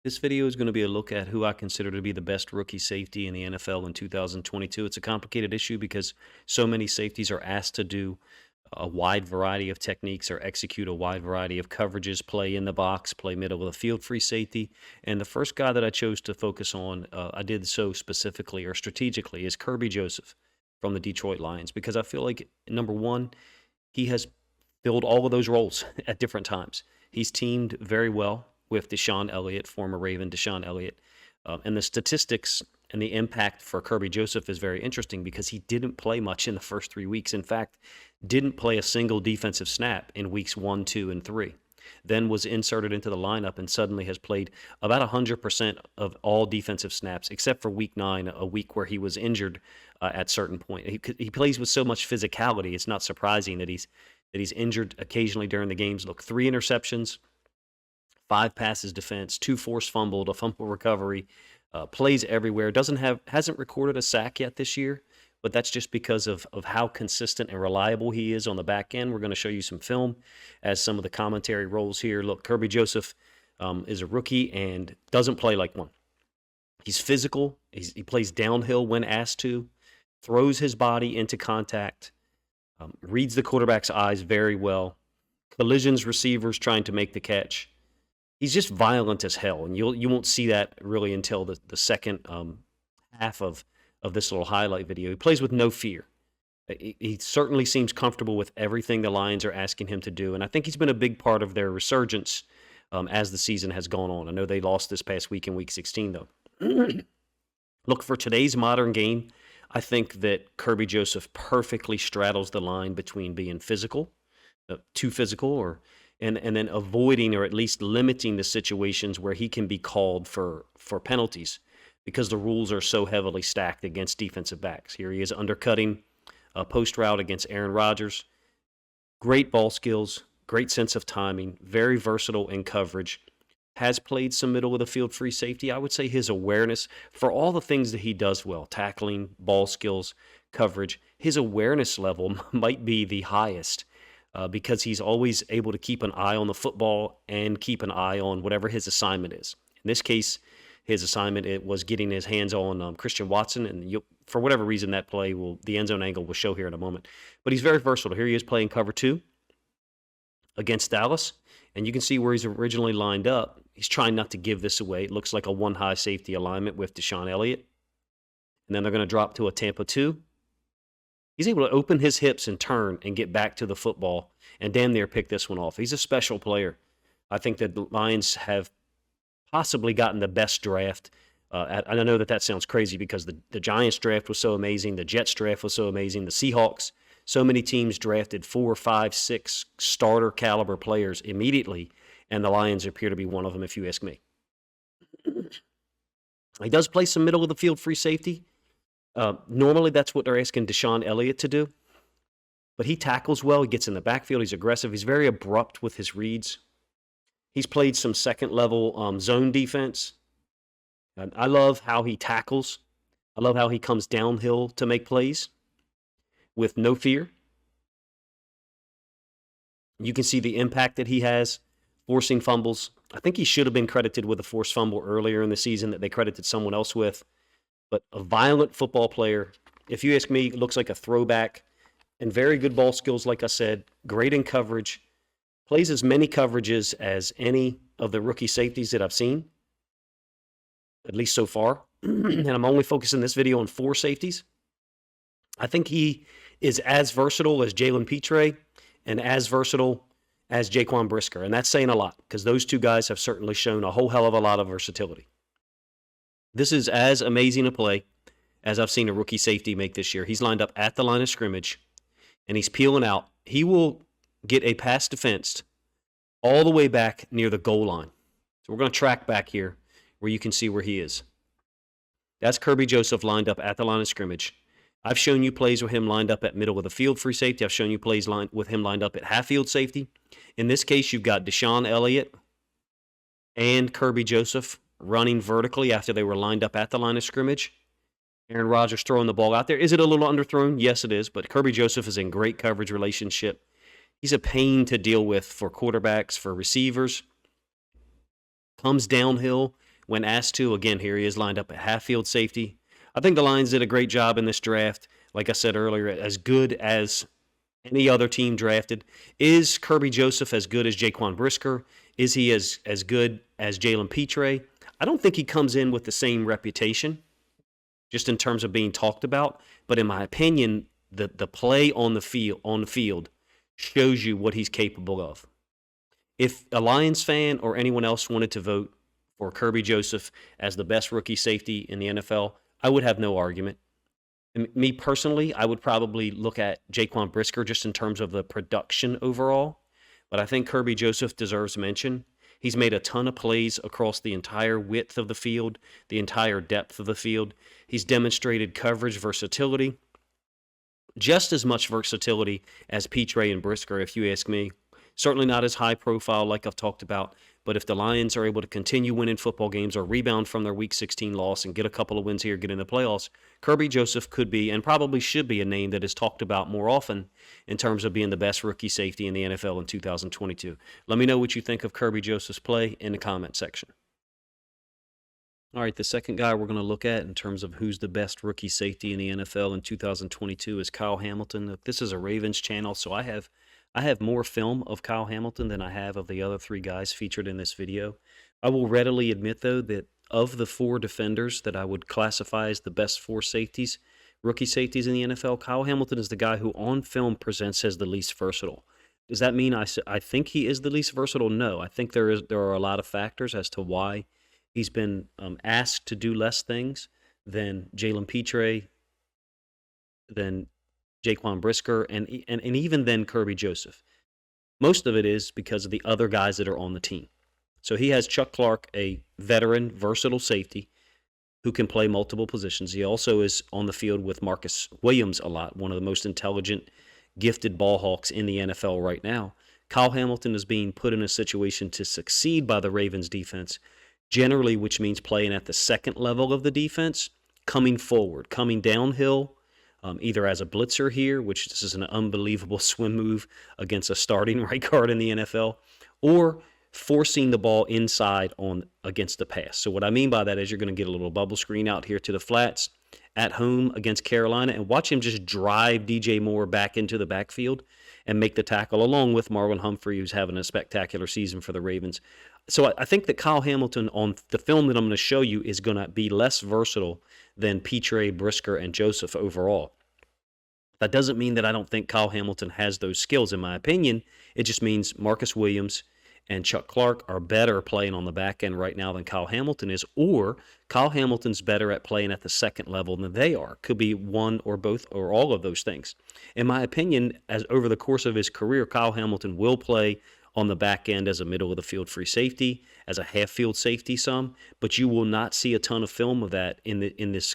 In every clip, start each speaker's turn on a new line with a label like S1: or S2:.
S1: This video is going to be a look at who I consider to be the best rookie safety in the NFL in 2022. It's a complicated issue because so many safeties are asked to do a wide variety of techniques or execute a wide variety of coverages, play in the box, play middle of the field free safety. And the first guy that I chose to focus on, I did so specifically or strategically, is Kerby Joseph from the Detroit Lions because I feel like, number one, he has filled all of those roles at different times. He's teamed very well with Deshaun Elliott, former Raven Deshaun Elliott. And the statistics and the impact for Kerby Joseph is very interesting because he didn't play much in the first 3 weeks. In fact, didn't play a single defensive snap in weeks 1, 2, and 3. Then was inserted into the lineup and suddenly has played about 100% of all defensive snaps, except for week 9, a week where he was injured at certain point. He plays with so much physicality. It's not surprising that he's injured occasionally during the games. Look, 3 interceptions, 5 passes defense, 2 forced fumbled, a fumble recovery, plays everywhere. Hasn't recorded a sack yet this year, but that's just because of how consistent and reliable he is on the back end. We're going to show you some film as some of the commentary rolls here. Look, Kerby Joseph is a rookie and doesn't play like one. He's physical. He plays downhill when asked to, throws his body into contact, reads the quarterback's eyes very well, collisions receivers trying to make the catch. He's just violent as hell, and you won't see that really until the second half of this little highlight video. He plays with no fear. He certainly seems comfortable with everything the Lions are asking him to do, and I think he's been a big part of their resurgence as the season has gone on. I know they lost this past week in Week 16, though. Look, for today's modern game, I think that Kerby Joseph perfectly straddles the line between being physical, too physical, and then avoiding or at least limiting the situations where he can be called for penalties because the rules are so heavily stacked against defensive backs. Here he is undercutting a post route against Aaron Rodgers. Great ball skills, great sense of timing, very versatile in coverage. Has played some middle of the field free safety. I would say his awareness for all the things that he does well, tackling, ball skills, coverage, his awareness level might be the highest. Because he's always able to keep an eye on the football and keep an eye on whatever his assignment is. In this case, his assignment was getting his hands on Christian Watson, and for whatever reason, that play the end zone angle will show here in a moment. But he's very versatile. Here he is playing cover 2 against Dallas, and you can see where he's originally lined up. He's trying not to give this away. It looks like a 1 high safety alignment with Deshaun Elliott, and then they're going to drop to a Tampa 2. He's able to open his hips and turn and get back to the football and damn near pick this one off. He's a special player. I think that the Lions have possibly gotten the best draft. And I know that sounds crazy because the Giants draft was so amazing. The Jets draft was so amazing. The Seahawks, so many teams drafted 4, 5, 6 starter caliber players immediately, and the Lions appear to be one of them if you ask me. He does play some middle of the field free safety. Normally, that's what they're asking Deshaun Elliott to do. But he tackles well. He gets in the backfield. He's aggressive. He's very abrupt with his reads. He's played some second-level zone defense. I love how he tackles. I love how he comes downhill to make plays with no fear. You can see the impact that he has, forcing fumbles. I think he should have been credited with a forced fumble earlier in the season that they credited someone else with. But a violent football player, if you ask me, looks like a throwback, and very good ball skills, like I said, great in coverage, plays as many coverages as any of the rookie safeties that I've seen, at least so far. And I'm only focusing this video on 4 safeties. I think he is as versatile as Jalen Pitre and as versatile as Jaquan Brisker, and that's saying a lot because those 2 guys have certainly shown a whole hell of a lot of versatility. This is as amazing a play as I've seen a rookie safety make this year. He's lined up at the line of scrimmage, and he's peeling out. He will get a pass defense all the way back near the goal line. So we're going to track back here where you can see where he is. That's Kerby Joseph lined up at the line of scrimmage. I've shown you plays with him lined up at middle of the field free safety. I've shown you plays with him lined up at half field safety. In this case, you've got Deshaun Elliott and Kerby Joseph running vertically after they were lined up at the line of scrimmage. Aaron Rodgers throwing the ball out there. Is it a little underthrown? Yes, it is, but Kerby Joseph is in great coverage relationship. He's a pain to deal with for quarterbacks, for receivers. Comes downhill when asked to. Again, here he is lined up at half field safety. I think the Lions did a great job in this draft. Like I said earlier, as good as any other team drafted. Is Kerby Joseph as good as Jaquan Brisker? Is he as good as Jalen Pitre? I don't think he comes in with the same reputation, just in terms of being talked about. But in my opinion, the play on the field shows you what he's capable of. If a Lions fan or anyone else wanted to vote for Kerby Joseph as the best rookie safety in the NFL, I would have no argument. Me personally, I would probably look at Jaquan Brisker just in terms of the production overall. But I think Kerby Joseph deserves mention. He's made a ton of plays across the entire width of the field, the entire depth of the field. He's demonstrated coverage versatility, just as much versatility as Pitre and Brisker, if you ask me. Certainly not as high profile like I've talked about, but if the Lions are able to continue winning football games or rebound from their Week 16 loss and get a couple of wins here, get in the playoffs, Kerby Joseph could be and probably should be a name that is talked about more often in terms of being the best rookie safety in the NFL in 2022. Let me know what you think of Kerby Joseph's play in the comment section. All right, the second guy we're going to look at in terms of who's the best rookie safety in the NFL in 2022 is Kyle Hamilton. Look, this is a Ravens channel, so I have more film of Kyle Hamilton than I have of the other three guys featured in this video. I will readily admit, though, that of the four defenders that I would classify as the best four safeties, rookie safeties in the NFL, Kyle Hamilton is the guy who on film presents as the least versatile. Does that mean I think he is the least versatile? No. I think there are a lot of factors as to why he's been asked to do less things than Jalen Pitre, than Jaquan Brisker, and even then Kerby Joseph. Most of it is because of the other guys that are on the team. So he has Chuck Clark, a veteran, versatile safety who can play multiple positions. He also is on the field with Marcus Williams a lot, one of the most intelligent, gifted ball hawks in the NFL right now. Kyle Hamilton is being put in a situation to succeed by the Ravens defense, generally, which means playing at the second level of the defense, coming forward, coming downhill, either as a blitzer here, which this is an unbelievable swim move against a starting right guard in the NFL, or forcing the ball inside against the pass. So what I mean by that is you're going to get a little bubble screen out here to the flats at home against Carolina and watch him just drive DJ Moore back into the backfield and make the tackle along with Marlon Humphrey, who's having a spectacular season for the Ravens. So I think that Kyle Hamilton on the film that I'm going to show you is going to be less versatile than Pitre, Brisker, and Joseph overall. That doesn't mean that I don't think Kyle Hamilton has those skills. In my opinion, it just means Marcus Williams and Chuck Clark are better playing on the back end right now than Kyle Hamilton is, or Kyle Hamilton's better at playing at the second level than they are. Could be one or both or all of those things. In my opinion, as over the course of his career, Kyle Hamilton will play on the back end as a middle of the field free safety, as a half field safety some, but you will not see a ton of film of that in this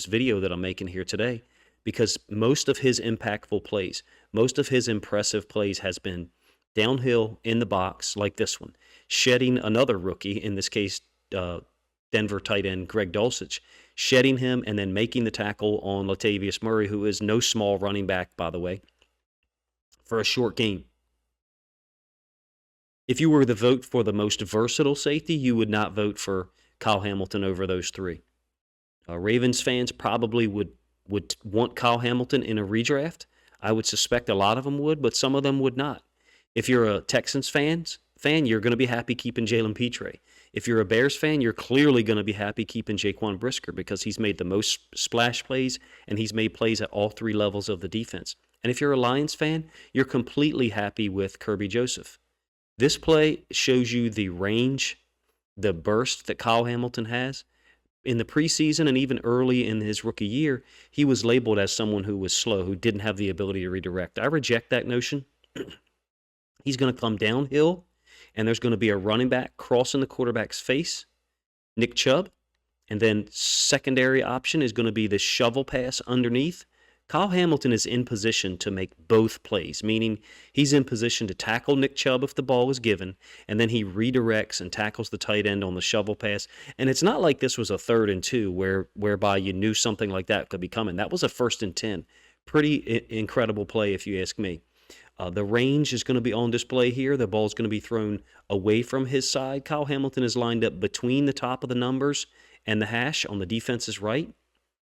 S1: video that I'm making here today, because most of his impactful plays, most of his impressive plays has been downhill in the box like this one, shedding another rookie, in this case Denver tight end Greg Dulcich, shedding him and then making the tackle on Latavius Murray, who is no small running back, by the way, for a short game. If you were to vote for the most versatile safety, you would not vote for Kyle Hamilton over those three. Ravens fans probably would want Kyle Hamilton in a redraft. I would suspect a lot of them would, but some of them would not. If you're a Texans fan, you're going to be happy keeping Jalen Pitre. If you're a Bears fan, you're clearly going to be happy keeping Jaquan Brisker because he's made the most splash plays and he's made plays at all three levels of the defense. And if you're a Lions fan, you're completely happy with Kerby Joseph. This play shows you the range, the burst that Kyle Hamilton has. In the preseason and even early in his rookie year, he was labeled as someone who was slow, who didn't have the ability to redirect. I reject that notion. He's going to come downhill, and there's going to be a running back crossing the quarterback's face, Nick Chubb, and then secondary option is going to be the shovel pass underneath. Kyle Hamilton is in position to make both plays, meaning he's in position to tackle Nick Chubb if the ball is given, and then he redirects and tackles the tight end on the shovel pass. And it's not like this was a 3rd and 2 whereby you knew something like that could be coming. That was a 1st and 10. Pretty incredible play if you ask me. The range is going to be on display here. The ball is going to be thrown away from his side. Kyle Hamilton is lined up between the top of the numbers and the hash on the defense's right.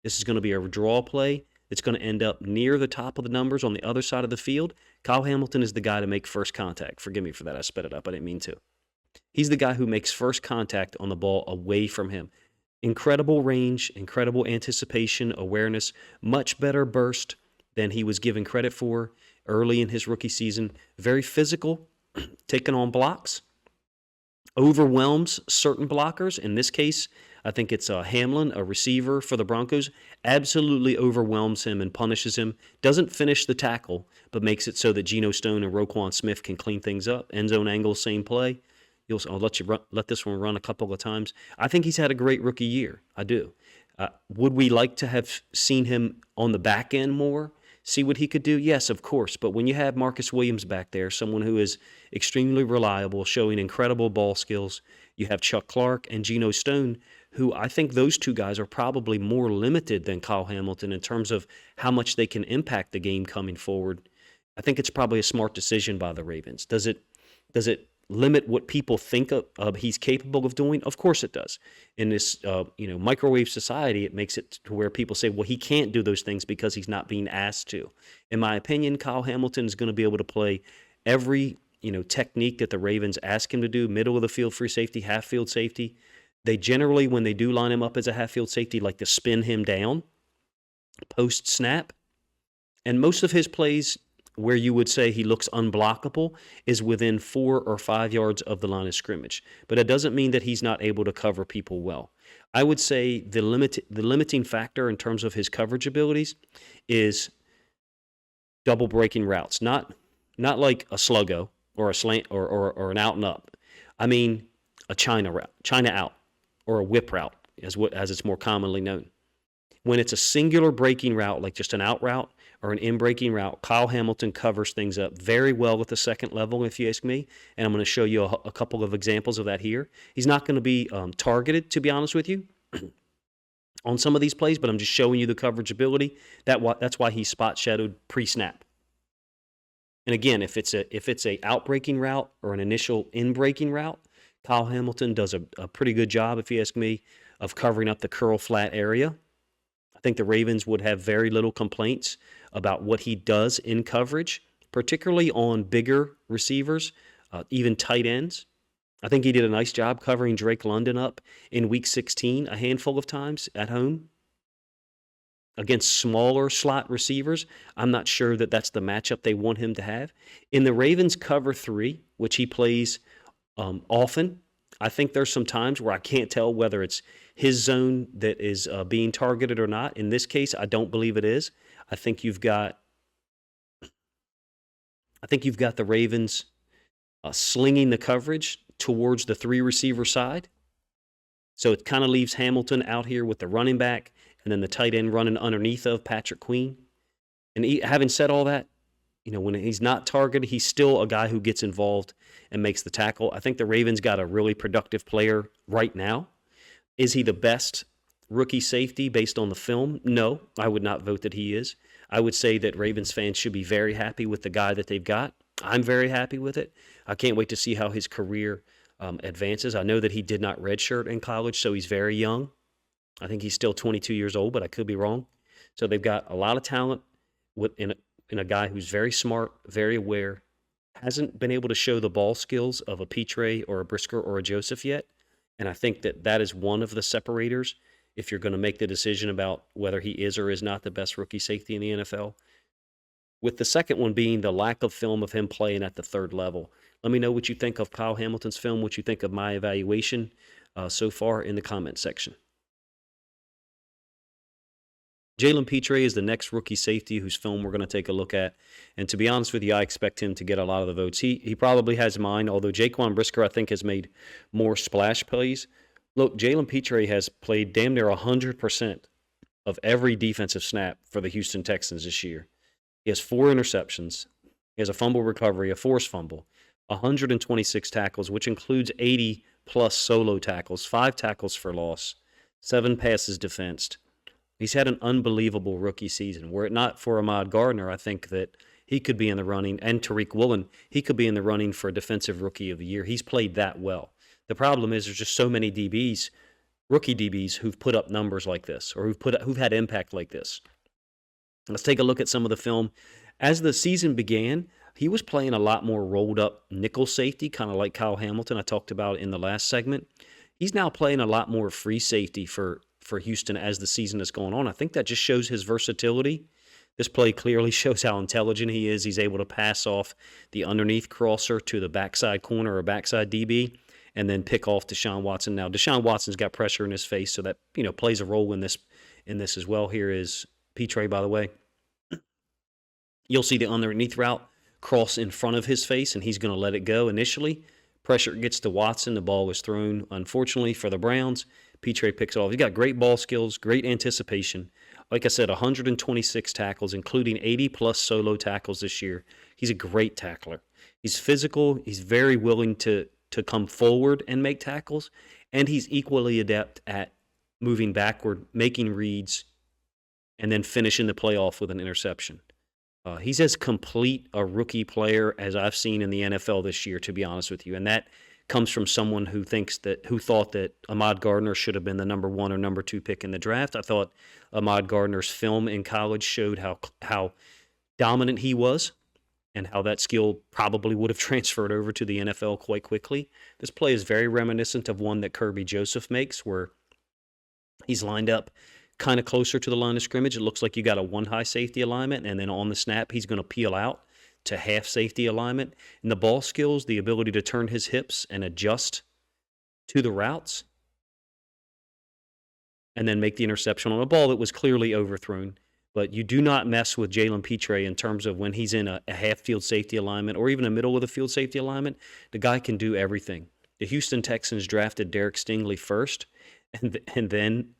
S1: This is going to be a draw play. It's going to end up near the top of the numbers on the other side of the field. Kyle Hamilton is the guy to make first contact. Forgive me for that. I sped it up. I didn't mean to. He's the guy who makes first contact on the ball away from him. Incredible range, incredible anticipation, awareness, much better burst than he was given credit for early in his rookie season. Very physical, taking on blocks, overwhelms certain blockers. In this case, I think it's Hamlin, a receiver for the Broncos, absolutely overwhelms him and punishes him. Doesn't finish the tackle, but makes it so that Geno Stone and Roquan Smith can clean things up. End zone angle, same play. I'll let this one run a couple of times. I think he's had a great rookie year. I do. Would we like to have seen him on the back end more? See what he could do? Yes, of course. But when you have Marcus Williams back there, someone who is extremely reliable, showing incredible ball skills, you have Chuck Clark and Geno Stone, who I think those two guys are probably more limited than Kyle Hamilton in terms of how much they can impact the game coming forward. I think it's probably a smart decision by the Ravens. Does it limit what people think of he's capable of doing? Of course it does. In this microwave society, it makes it to where people say, well, he can't do those things because he's not being asked to. In my opinion, Kyle Hamilton is going to be able to play every technique that the Ravens ask him to do, middle of the field free safety, half field safety. They generally, when they do line him up as a half field safety, like to spin him down post snap. And most of his plays where you would say he looks unblockable is within 4 or 5 yards of the line of scrimmage. But it doesn't mean that he's not able to cover people well. I would say the limiting factor in terms of his coverage abilities is double breaking routes. Not like a sluggo or a slant or an out and up. I mean a China route, China out, or a whip route as it's more commonly known. When it's a singular breaking route, like just an out route or an in-breaking route, Kyle Hamilton covers things up very well at the second level, if you ask me, and I'm going to show you a couple of examples of that here. He's not going to be targeted, to be honest with you, on some of these plays, but I'm just showing you the coverage ability. That's why he's spot shadowed pre-snap. And again, if it's a out-breaking route or an initial in-breaking route, Kyle Hamilton does a pretty good job, if you ask me, of covering up the curl flat area. I think the Ravens would have very little complaints about what he does in coverage, particularly on bigger receivers, even tight ends. I think he did a nice job covering Drake London up in Week 16 a handful of times at home against smaller slot receivers. I'm not sure that that's the matchup they want him to have. In the Ravens cover 3, which he plays often, I think there's some times where I can't tell whether it's his zone that is being targeted or not. In this case, I don't believe it is. I think you've got the Ravens slinging the coverage towards the 3 receiver side. So it kind of leaves Hamilton out here with the running back and then the tight end running underneath of Patrick Queen. And having said all that, when he's not targeted, he's still a guy who gets involved and makes the tackle. I think the Ravens got a really productive player right now. Is he the best rookie safety based on the film? No, I would not vote that he is. I would say that Ravens fans should be very happy with the guy that they've got. I'm very happy with it. I can't wait to see how his career advances. I know that he did not redshirt in college, so he's very young. I think he's still 22 years old, but I could be wrong. So they've got a lot of talent in a guy who's very smart, very aware, hasn't been able to show the ball skills of a Pitre or a Brisker or a Joseph yet. And I think that is one of the separators if you're going to make the decision about whether he is or is not the best rookie safety in the NFL. With the second one being the lack of film of him playing at the third level. Let me know what you think of Kyle Hamilton's film, what you think of my evaluation so far in the comment section. Jalen Pitre is the next rookie safety whose film we're going to take a look at. And to be honest with you, I expect him to get a lot of the votes. He probably has mine, although Jaquan Brisker, I think, has made more splash plays. Look, Jalen Pitre has played damn near 100% of every defensive snap for the Houston Texans this year. He has 4 interceptions. He has a fumble recovery, a forced fumble, 126 tackles, which includes 80-plus solo tackles, 5 tackles for loss, 7 passes defensed. He's had an unbelievable rookie season. Were it not for Ahmad Gardner, I think that he could be in the running, and Tariq Woolen, he could be in the running for Defensive Rookie of the Year. He's played that well. The problem is there's just so many DBs, rookie DBs, who've put up numbers like this or who've had impact like this. Let's take a look at some of the film. As the season began, he was playing a lot more rolled up nickel safety, kind of like Kyle Hamilton I talked about in the last segment. He's now playing a lot more free safety for Houston as the season is going on. I think that just shows his versatility. This play clearly shows how intelligent he is. He's able to pass off the underneath crosser to the backside corner or backside DB and then pick off Deshaun Watson. Now, Deshaun Watson's got pressure in his face, so that plays a role in this as well. Here is Pitre, by the way. You'll see the underneath route cross in front of his face, and he's going to let it go initially. Pressure gets to Watson. The ball is thrown, unfortunately, for the Browns. Pitre picks it off. He's got great ball skills, great anticipation. Like I said, 126 tackles, including 80-plus solo tackles this year. He's a great tackler. He's physical. He's very willing to come forward and make tackles, and he's equally adept at moving backward, making reads, and then finishing the play off with an interception. He's as complete a rookie player as I've seen in the NFL this year, to be honest with you. And that comes from someone who thought that Ahmad Gardner should have been the number 1 or number 2 pick in the draft. I thought Ahmad Gardner's film in college showed how dominant he was and how that skill probably would have transferred over to the NFL quite quickly. This play is very reminiscent of one that Kerby Joseph makes, where he's lined up kind of closer to the line of scrimmage. It looks like you got a 1 high safety alignment, and then on the snap, he's going to peel out to half safety alignment. And the ball skills, the ability to turn his hips and adjust to the routes, and then make the interception on a ball that was clearly overthrown. But you do not mess with Jalen Pitre in terms of when he's in a half field safety alignment or even a middle of the field safety alignment. The guy can do everything. The Houston Texans drafted Derek Stingley first, and then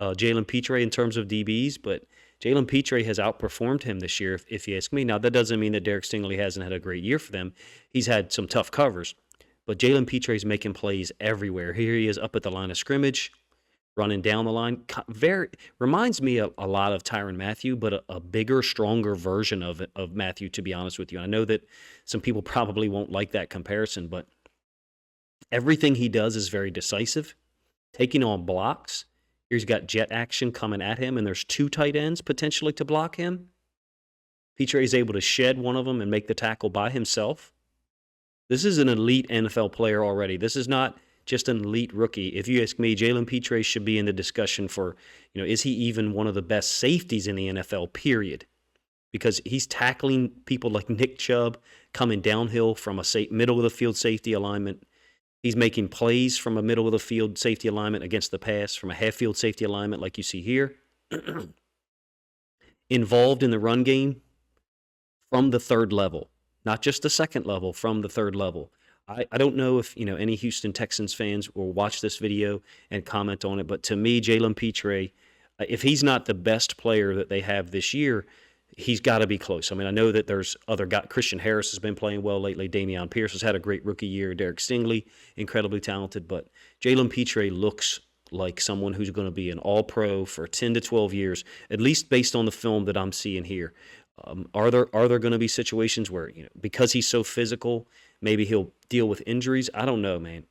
S1: Jalen Pitre in terms of DBs, but Jalen Pitre has outperformed him this year, if you ask me. Now, that doesn't mean that Derek Stingley hasn't had a great year for them. He's had some tough covers, but Jalen Pitre is making plays everywhere. Here he is up at the line of scrimmage, running down the line. Reminds me a lot of Tyrann Mathieu, but a bigger, stronger version of Mathieu, to be honest with you. I know that some people probably won't like that comparison, but everything he does is very decisive, taking on blocks. He's got jet action coming at him, and there's 2 tight ends potentially to block him. Pitre is able to shed one of them and make the tackle by himself. This is an elite NFL player already. This is not just an elite rookie. If you ask me, Jalen Pitre should be in the discussion for, is he even one of the best safeties in the NFL, period? Because he's tackling people like Nick Chubb coming downhill from a middle of the field safety alignment. He's making plays from a middle of the field safety alignment against the pass, from a half field safety alignment like you see here. Involved in the run game from the 3rd level, not just the 2nd level, from the 3rd level. I don't know if any Houston Texans fans will watch this video and comment on it, but to me, Jalen Pitre, if he's not the best player that they have this year, he's got to be close. I mean, I know that there's other guys. Christian Harris has been playing well lately. Dameon Pierce has had a great rookie year. Derek Stingley, incredibly talented. But Jalen Pitre looks like someone who's going to be an all-pro for 10 to 12 years, at least based on the film that I'm seeing here. Are there going to be situations where, because he's so physical, maybe he'll deal with injuries? I don't know, man.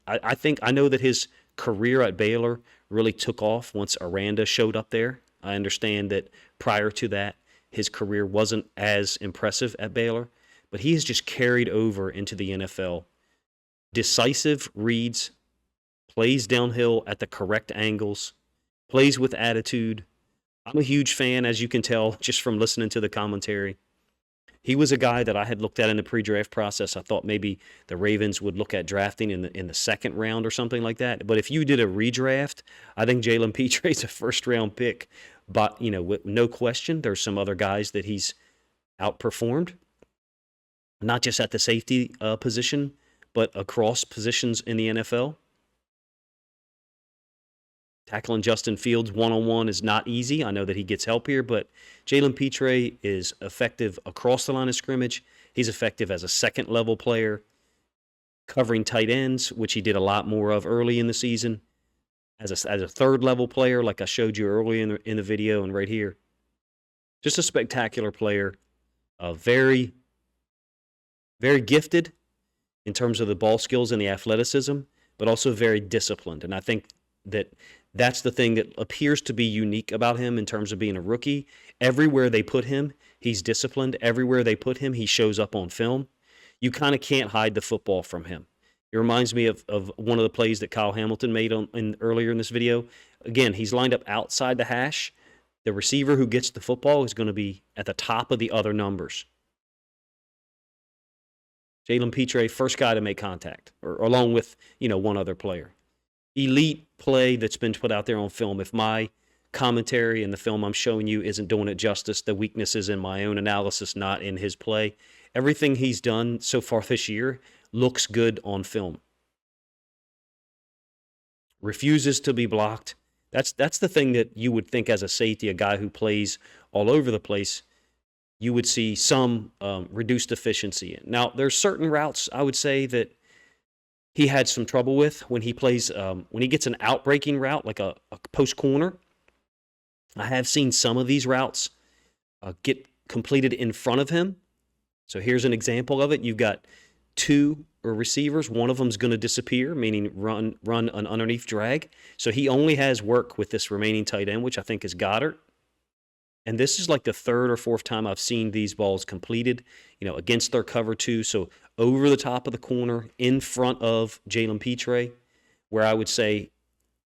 S1: I know that his career at Baylor really took off once Aranda showed up there. I understand that prior to that, his career wasn't as impressive at Baylor, but he has just carried over into the NFL. Decisive reads, plays downhill at the correct angles, plays with attitude. I'm a huge fan, as you can tell, just from listening to the commentary. He was a guy that I had looked at in the pre-draft process. I thought maybe the Ravens would look at drafting in the 2nd round or something like that. But if you did a redraft, I think Jalen Pitre is a 1st-round pick. But, with no question, there's some other guys that he's outperformed, not just at the safety position, but across positions in the NFL. Tackling Justin Fields one-on-one is not easy. I know that he gets help here, but Jalen Pitre is effective across the line of scrimmage. He's effective as a 2nd-level player, covering tight ends, which he did a lot more of early in the season. As a 3rd-level player, like I showed you early in the video and right here. Just a spectacular player. Very, very gifted in terms of the ball skills and the athleticism, but also very disciplined. And I think that that's the thing that appears to be unique about him in terms of being a rookie. Everywhere they put him, he's disciplined. Everywhere they put him, he shows up on film. You kind of can't hide the football from him. It reminds me of one of the plays that Kyle Hamilton made earlier in this video. Again, he's lined up outside the hash. The receiver who gets the football is going to be at the top of the other numbers. Jalen Pitre, first guy to make contact, or along with, one other player. Elite play that's been put out there on film. If my commentary and the film I'm showing you isn't doing it justice, the weakness is in my own analysis, not in his play. Everything he's done so far this year looks good on film. Refuses to be blocked. That's the thing that you would think as a safety, a guy who plays all over the place, you would see some reduced efficiency in. Now, there's certain routes I would say that he had some trouble with when he plays, when he gets an out-breaking route, like a post corner. I have seen some of these routes get completed in front of him. So here's an example of it. You've got two receivers. One of them's going to disappear, meaning run an underneath drag. So he only has work with this remaining tight end, which I think is Goddard. And this is like the third or fourth time I've seen these balls completed, against their cover two. So over the top of the corner, in front of Jalen Pitre, where I would say,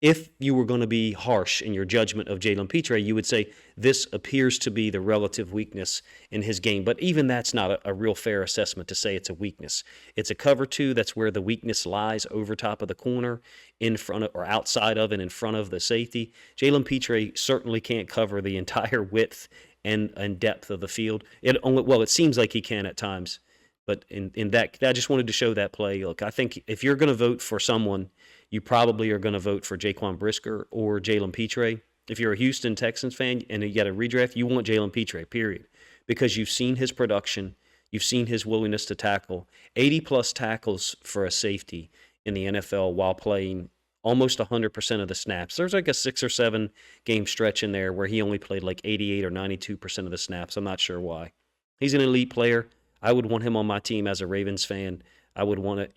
S1: if you were going to be harsh in your judgment of Jalen Pitre, you would say this appears to be the relative weakness in his game. But even that's not a real fair assessment to say it's a weakness. It's a cover two. That's where the weakness lies, over top of the corner, in front of or outside of and in front of the safety. Jalen Pitre certainly can't cover the entire width and depth of the field. It seems like he can at times. But in that, I just wanted to show that play. Look, I think if you're going to vote for someone, you probably are going to vote for Jaquan Brisker or Jalen Pitre. If you're a Houston Texans fan and you got a redraft, you want Jalen Pitre, period. Because you've seen his production, you've seen his willingness to tackle. 80-plus tackles for a safety in the NFL while playing almost 100% of the snaps. There's like a 6 or 7 game stretch in there where he only played like 88 or 92% of the snaps. I'm not sure why. He's an elite player. I would want him on my team as a Ravens fan. I would want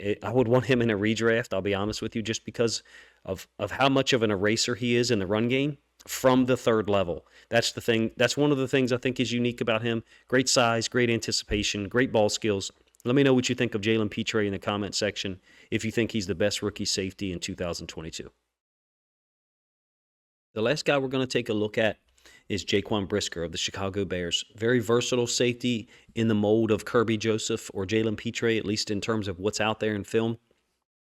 S1: him in a redraft, I'll be honest with you, just because of how much of an eraser he is in the run game from the third level. That's the thing. That's one of the things I think is unique about him. Great size, great anticipation, great ball skills. Let me know what you think of Jalen Pitre in the comment section if you think he's the best rookie safety in 2022. The last guy we're going to take a look at is Jaquan Brisker of the Chicago Bears. Very versatile safety in the mold of Kerby Joseph or Jalen Pitre, at least in terms of what's out there in film.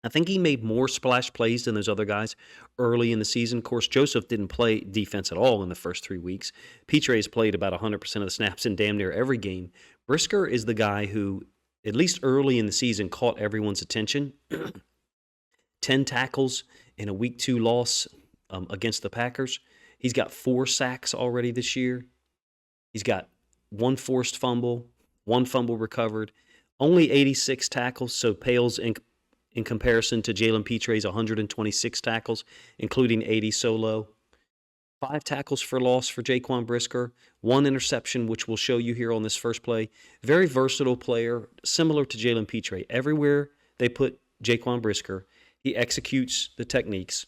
S1: I think he made more splash plays than those other guys early in the season. Of course, Joseph didn't play defense at all in the first 3 weeks. Pitre has played about 100% of the snaps in damn near every game. Brisker is the guy who, at least early in the season, caught everyone's attention. 10 tackles in a Week 2 loss against the Packers. He's got 4 sacks already this year. He's got 1 forced fumble, 1 fumble recovered, only 86 tackles, so pales in comparison to Jalen Pitre's 126 tackles, including 80 solo. 5 tackles for loss for Jaquan Brisker, 1 interception, which we'll show you here on this first play. Very versatile player, similar to Jalen Pitre. Everywhere they put Jaquan Brisker, he executes the techniques.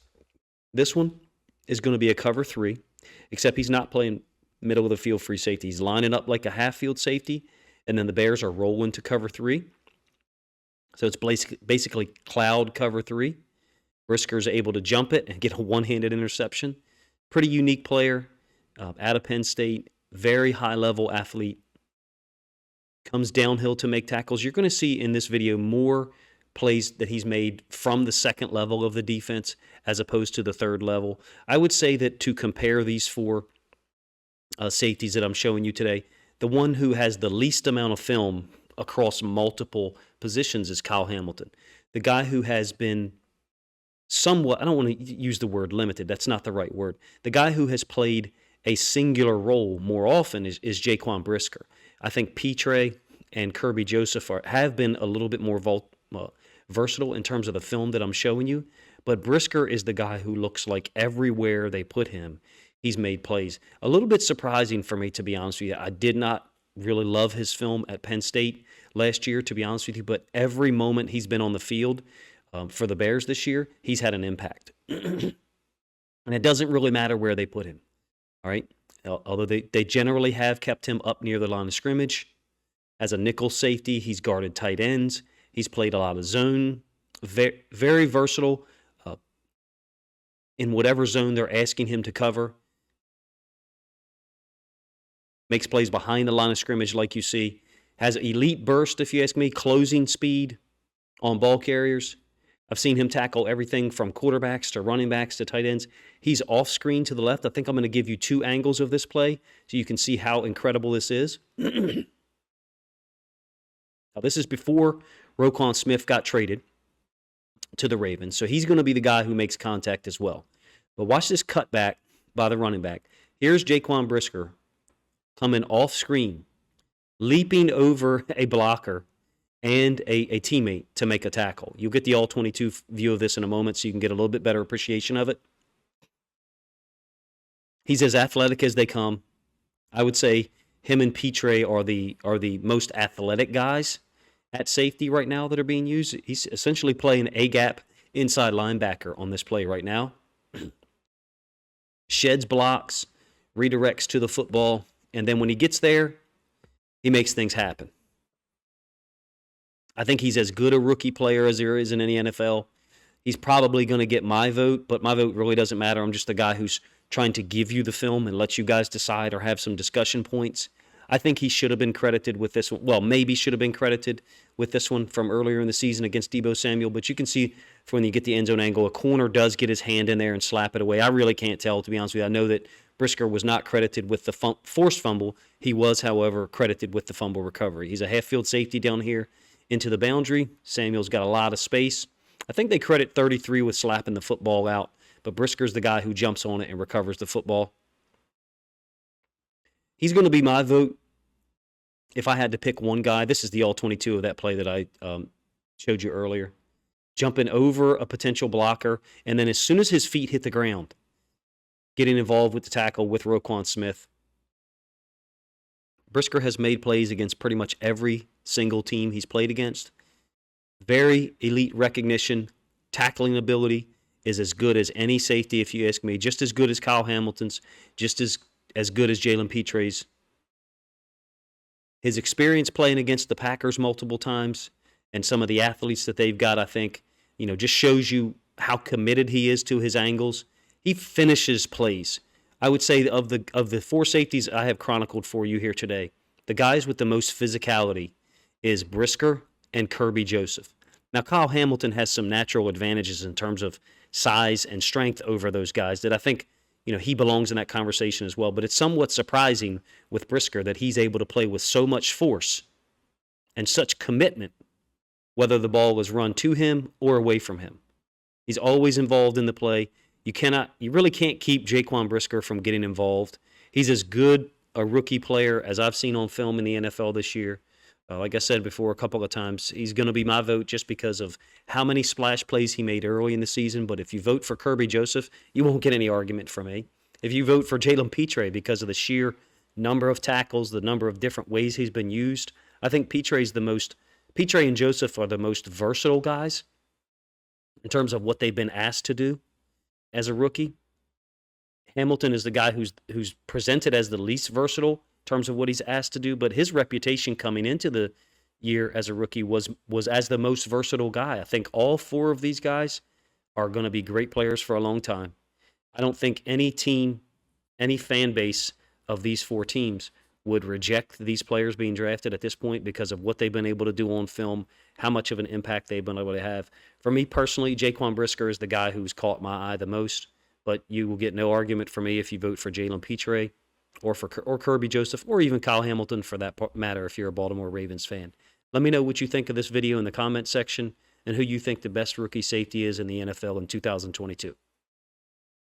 S1: This one is going to be a cover 3, except he's not playing middle of the field free safety. He's lining up like a half field safety, and then the Bears are rolling to cover 3. So it's basically cloud cover 3. Brisker's able to jump it and get a one-handed interception. Pretty unique player out of Penn State. Very high-level athlete. Comes downhill to make tackles. You're going to see in this video more plays that he's made from the second level of the defense as opposed to the third level. I would say that to compare these 4 safeties that I'm showing you today, the one who has the least amount of film across multiple positions is Kyle Hamilton. The guy who has been somewhat, I don't want to use the word limited, that's not the right word. The guy who has played a singular role more often is Jaquan Brisker. I think Pitre and Kerby Joseph have been a little bit more versatile in terms of the film that I'm showing you, but Brisker is the guy who looks like everywhere they put him, he's made plays. A little bit surprising for me, to be honest with you. I did not really love his film at Penn State last year, to be honest with you, but every moment he's been on the field for the Bears this year, he's had an impact. And it doesn't really matter where they put him, all right? Although they generally have kept him up near the line of scrimmage. As a nickel safety, he's guarded tight ends. He's played a lot of zone. Very, very versatile in whatever zone they're asking him to cover. Makes plays behind the line of scrimmage like you see. Has elite burst, if you ask me, closing speed on ball carriers. I've seen him tackle everything from quarterbacks to running backs to tight ends. He's off screen to the left. I think I'm going to give you 2 angles of this play so you can see how incredible this is. Now, this is before Jaquan Smith got traded to the Ravens, so he's going to be the guy who makes contact as well. But watch this cutback by the running back. Here's Jaquan Brisker coming off screen, leaping over a blocker and a teammate to make a tackle. You'll get the all-22 view of this in a moment so you can get a little bit better appreciation of it. He's as athletic as they come. I would say him and Pitre are the most athletic guys at safety right now that are being used. He's essentially playing A-gap inside linebacker on this play right now. Sheds blocks, redirects to the football, and then when he gets there, he makes things happen. I think he's as good a rookie player as there is in any NFL. He's probably going to get my vote, but my vote really doesn't matter. I'm just the guy who's trying to give you the film and let you guys decide or have some discussion points. I think he should have been credited with this one. Well, maybe should have been credited with this one from earlier in the season against Deebo Samuel, but you can see when you get the end zone angle, a corner does get his hand in there and slap it away. I really can't tell, to be honest with you. I know that Brisker was not credited with the forced fumble. He was, however, credited with the fumble recovery. He's a half-field safety down here into the boundary. Samuel's got a lot of space. I think they credit 33 with slapping the football out, but Brisker's the guy who jumps on it and recovers the football. He's going to be my vote if I had to pick one guy. This is the all-22 of that play that I showed you earlier. Jumping over a potential blocker, and then as soon as his feet hit the ground, getting involved with the tackle with Jaquan Smith. Brisker has made plays against pretty much every single team he's played against. Very elite recognition, tackling ability is as good as any safety, if you ask me. Just as good as Kyle Hamilton's, just as good as Jalen Pitre's. His experience playing against the Packers multiple times and some of the athletes that they've got, I think, just shows you how committed he is to his angles. He finishes plays. I would say of the 4 safeties I have chronicled for you here today, the guys with the most physicality is Brisker and Kerby Joseph. Now, Kyle Hamilton has some natural advantages in terms of size and strength over those guys that I think, he belongs in that conversation as well. But it's somewhat surprising with Brisker that he's able to play with so much force and such commitment, whether the ball was run to him or away from him. He's always involved in the play. You really can't keep Jaquan Brisker from getting involved. He's as good a rookie player as I've seen on film in the NFL this year. Like I said before a couple of times, he's going to be my vote just because of how many splash plays he made early in the season. But if you vote for Kerby Joseph, you won't get any argument from me. If you vote for Jalen Pitre because of the sheer number of tackles, the number of different ways he's been used, I think Pitre and Joseph are the most versatile guys in terms of what they've been asked to do as a rookie. Hamilton is the guy who's presented as the least versatile in terms of what he's asked to do, but his reputation coming into the year as a rookie was as the most versatile guy. I think all 4 of these guys are going to be great players for a long time. I don't think any team, any fan base of these 4 teams would reject these players being drafted at this point because of what they've been able to do on film, how much of an impact they've been able to have. For me personally, Jaquan Brisker is the guy who's caught my eye the most, but you will get no argument from me if you vote for Jalen Pitre or Kerby Joseph or even Kyle Hamilton for that matter if you're a Baltimore Ravens fan. Let me know what you think of this video in the comment section and who you think the best rookie safety is in the NFL in 2022.